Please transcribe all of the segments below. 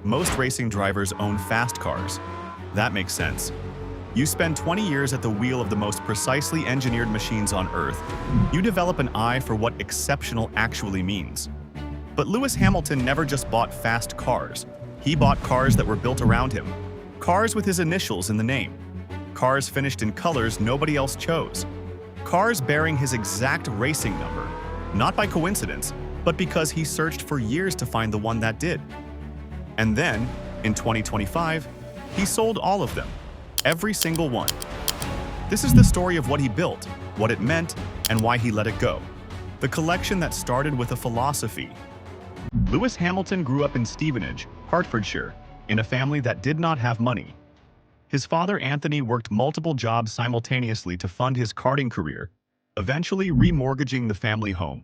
Most racing drivers own fast cars. That makes sense. You spend 20 years at the wheel of the most precisely engineered machines on Earth. You develop an eye for what exceptional actually means. But Lewis Hamilton never just bought fast cars. He bought cars that were built around him. Cars with his initials in the name. Cars finished in colors nobody else chose. Cars bearing his exact racing number, not by coincidence, but because he searched for years to find the one that did. And then, in 2025, he sold all of them, every single one. This is the story of what he built, what it meant, and why he let it go. The collection that started with a philosophy. Lewis Hamilton grew up in Stevenage, Hertfordshire, in a family that did not have money. His father, Anthony, worked multiple jobs simultaneously to fund his karting career, eventually remortgaging the family home.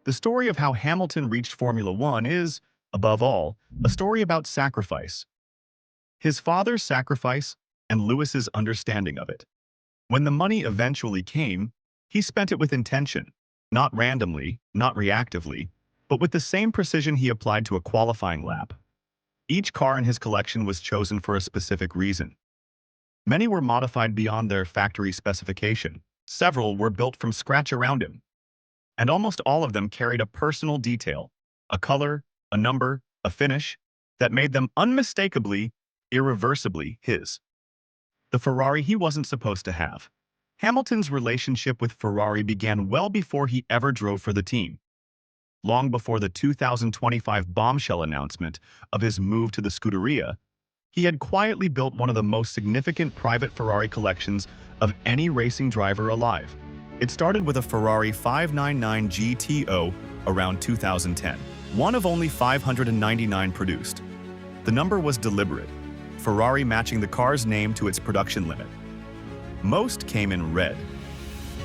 The story of how Hamilton reached Formula One is, above all, a story about sacrifice. His father's sacrifice and Lewis's understanding of it. When the money eventually came, he spent it with intention, not randomly, not reactively, but with the same precision he applied to a qualifying lap. Each car in his collection was chosen for a specific reason. Many were modified beyond their factory specification. Several were built from scratch around him. And almost all of them carried a personal detail, a color, a number, a finish, that made them unmistakably, irreversibly his. The Ferrari he wasn't supposed to have. Hamilton's relationship with Ferrari began well before he ever drove for the team. Long before the 2025 bombshell announcement of his move to the Scuderia, he had quietly built one of the most significant private Ferrari collections of any racing driver alive. It started with a Ferrari 599 GTO around 2010, one of only 599 produced. The number was deliberate, Ferrari matching the car's name to its production limit. Most came in red.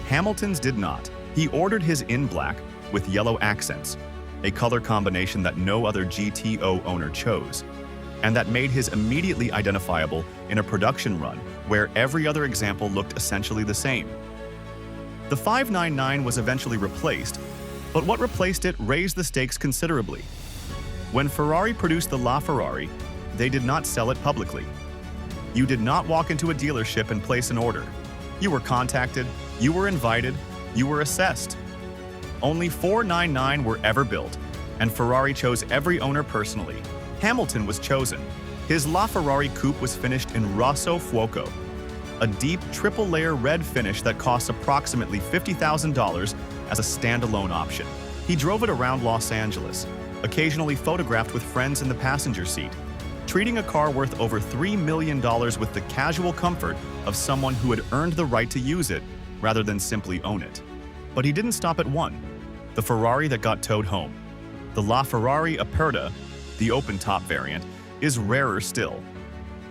Hamilton's did not. He ordered his in black with yellow accents, a color combination that no other GTO owner chose, and that made his immediately identifiable in a production run where every other example looked essentially the same. The 599 was eventually replaced, but what replaced it raised the stakes considerably. When Ferrari produced the LaFerrari, they did not sell it publicly. You did not walk into a dealership and place an order. You were contacted, you were invited, you were assessed. Only 499 were ever built, and Ferrari chose every owner personally. Hamilton was chosen. His LaFerrari coupe was finished in Rosso Fuoco, a deep triple-layer red finish that costs approximately $50,000 as a standalone option. He drove it around Los Angeles, occasionally photographed with friends in the passenger seat, treating a car worth over $3 million with the casual comfort of someone who had earned the right to use it rather than simply own it. But he didn't stop at one, the Ferrari that got towed home. The LaFerrari Aperta, the open-top variant, is rarer still.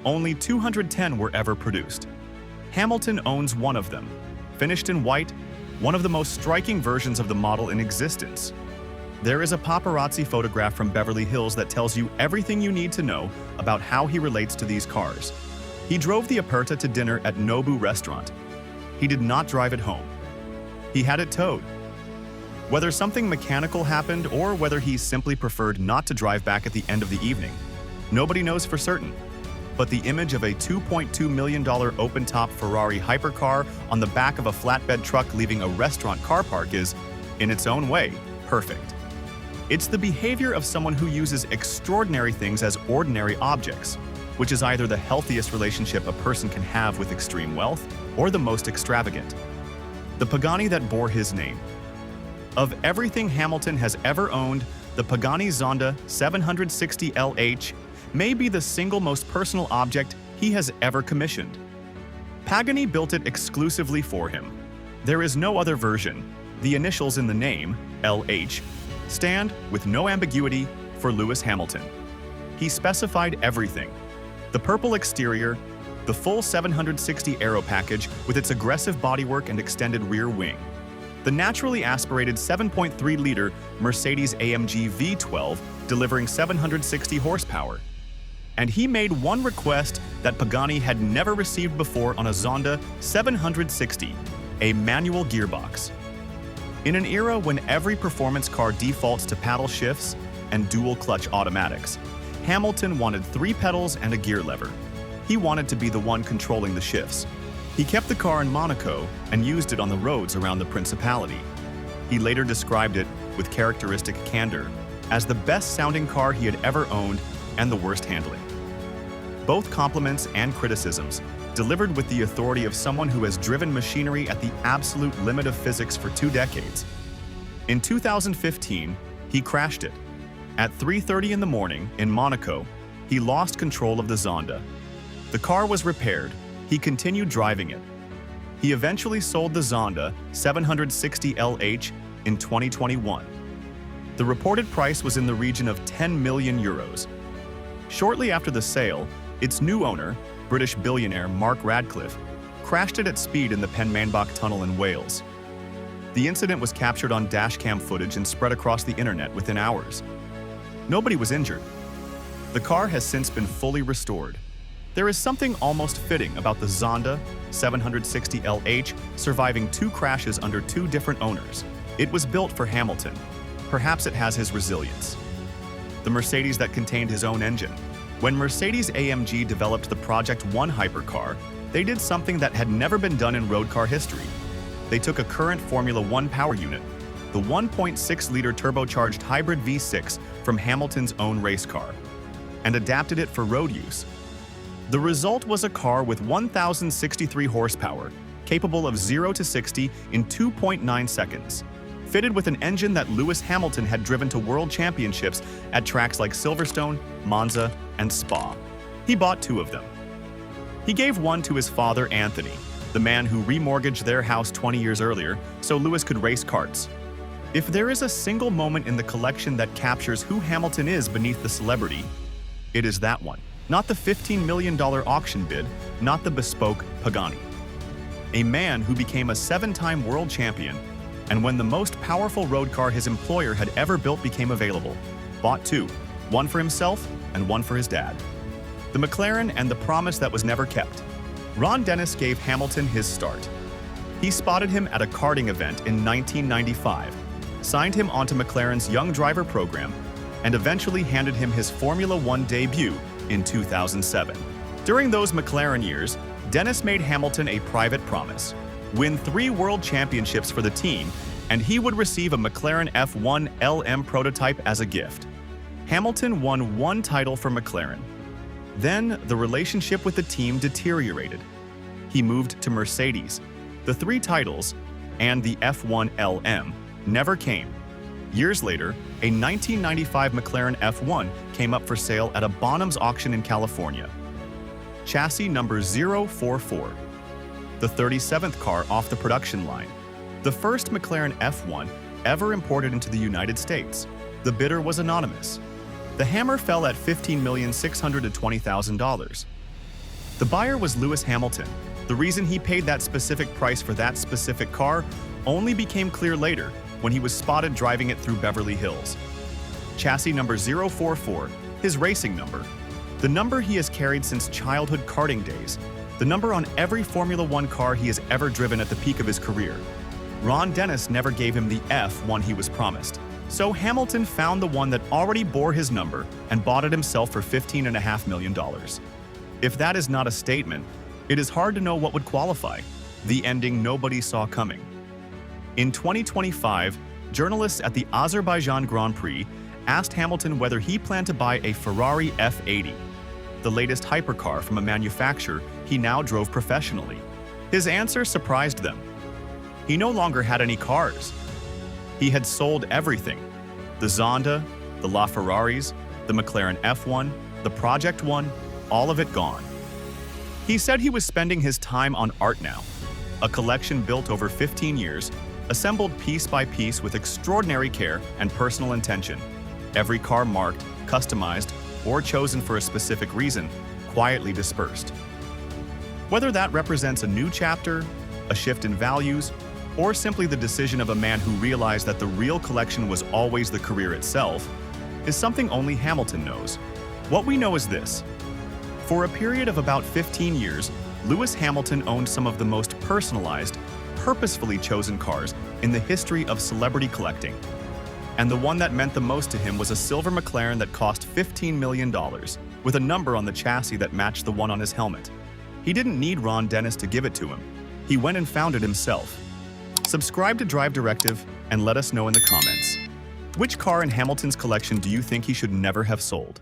Only 210 were ever produced. Hamilton owns one of them, finished in white, one of the most striking versions of the model in existence. There is a paparazzi photograph from Beverly Hills that tells you everything you need to know about how he relates to these cars. He drove the Aperta to dinner at Nobu restaurant. He did not drive it home. He had it towed. Whether something mechanical happened or whether he simply preferred not to drive back at the end of the evening, nobody knows for certain. But the image of a $2.2 million open-top Ferrari hypercar on the back of a flatbed truck leaving a restaurant car park is, in its own way, perfect. It's the behavior of someone who uses extraordinary things as ordinary objects, which is either the healthiest relationship a person can have with extreme wealth or the most extravagant. The Pagani that bore his name. Of everything Hamilton has ever owned, the Pagani Zonda 760 LH may be the single most personal object he has ever commissioned. Pagani built it exclusively for him. There is no other version. The initials in the name, LH, stand, with no ambiguity, for Lewis Hamilton. He specified everything. The purple exterior, the full 760 aero package with its aggressive bodywork and extended rear wing, the naturally aspirated 7.3-liter Mercedes-AMG V12 delivering 760 horsepower. And he made one request that Pagani had never received before on a Zonda 760, a manual gearbox. In an era when every performance car defaults to paddle shifts and dual-clutch automatics, Hamilton wanted 3 pedals and a gear lever. He wanted to be the one controlling the shifts. He kept the car in Monaco and used it on the roads around the Principality. He later described it, with characteristic candor, as the best-sounding car he had ever owned and the worst handling. Both compliments and criticisms, delivered with the authority of someone who has driven machinery at the absolute limit of physics for 2 decades. In 2015, he crashed it. At 3:30 in the morning in Monaco, he lost control of the Zonda. The car was repaired. He continued driving it. He eventually sold the Zonda 760 LH in 2021. The reported price was in the region of 10 million euros. Shortly after the sale, its new owner, British billionaire Mark Radcliffe, crashed it at speed in the Penmaenbach Tunnel in Wales. The incident was captured on dashcam footage and spread across the internet within hours. Nobody was injured. The car has since been fully restored. There is something almost fitting about the Zonda 760 LH surviving 2 crashes under 2 different owners. It was built for Hamilton. Perhaps it has his resilience. The Mercedes that contained his own engine. When Mercedes-AMG developed the Project One hypercar, they did something that had never been done in road car history. They took a current Formula One power unit, the 1.6-liter turbocharged hybrid V6 from Hamilton's own race car, and adapted it for road use. The result was a car with 1,063 horsepower, capable of 0 to 60 in 2.9 seconds, fitted with an engine that Lewis Hamilton had driven to world championships at tracks like Silverstone, Monza, and Spa. He bought 2 of them. He gave one to his father, Anthony, the man who remortgaged their house 20 years earlier so Lewis could race karts. If there is a single moment in the collection that captures who Hamilton is beneath the celebrity, it is that one. Not the $15 million auction bid, not the bespoke Pagani. A man who became a 7-time world champion, and when the most powerful road car his employer had ever built became available, bought 2, one for himself and one for his dad. The McLaren and the promise that was never kept. Ron Dennis gave Hamilton his start. He spotted him at a karting event in 1995, signed him onto McLaren's Young Driver program, and eventually handed him his Formula One debut in 2007. During those McLaren years, Dennis made Hamilton a private promise: win 3 world championships for the team, and he would receive a McLaren F1 LM prototype as a gift. Hamilton won 1 title for McLaren. Then, the relationship with the team deteriorated. He moved to Mercedes. The 3 titles, and the F1 LM, never came. Years later, a 1995 McLaren F1 came up for sale at a Bonhams auction in California. Chassis number 044. The 37th car off the production line. The first McLaren F1 ever imported into the United States. The bidder was anonymous. The hammer fell at $15,620,000. The buyer was Lewis Hamilton. The reason he paid that specific price for that specific car only became clear later when he was spotted driving it through Beverly Hills. Chassis number 044, his racing number. The number he has carried since childhood karting days. The number on every Formula One car he has ever driven at the peak of his career. Ron Dennis never gave him the F1 he was promised. So Hamilton found the one that already bore his number and bought it himself for $15.5 million. If that is not a statement, it is hard to know what would qualify. The ending nobody saw coming. In 2025, journalists at the Azerbaijan Grand Prix asked Hamilton whether he planned to buy a Ferrari F80, the latest hypercar from a manufacturer he now drove professionally. His answer surprised them. He no longer had any cars. He had sold everything: the Zonda, the LaFerraris, the McLaren F1, the Project One, all of it gone. He said he was spending his time on art now, a collection built over 15 years, assembled piece by piece with extraordinary care and personal intention. Every car marked, customized, or chosen for a specific reason, quietly dispersed. Whether that represents a new chapter, a shift in values, or simply the decision of a man who realized that the real collection was always the career itself, is something only Hamilton knows. What we know is this: for a period of about 15 years, Lewis Hamilton owned some of the most personalized, purposefully chosen cars in the history of celebrity collecting. And the one that meant the most to him was a silver McLaren that cost $15 million, with a number on the chassis that matched the one on his helmet. He didn't need Ron Dennis to give it to him. He went and found it himself. Subscribe to Drive Directive and let us know in the comments. Which car in Hamilton's collection do you think he should never have sold?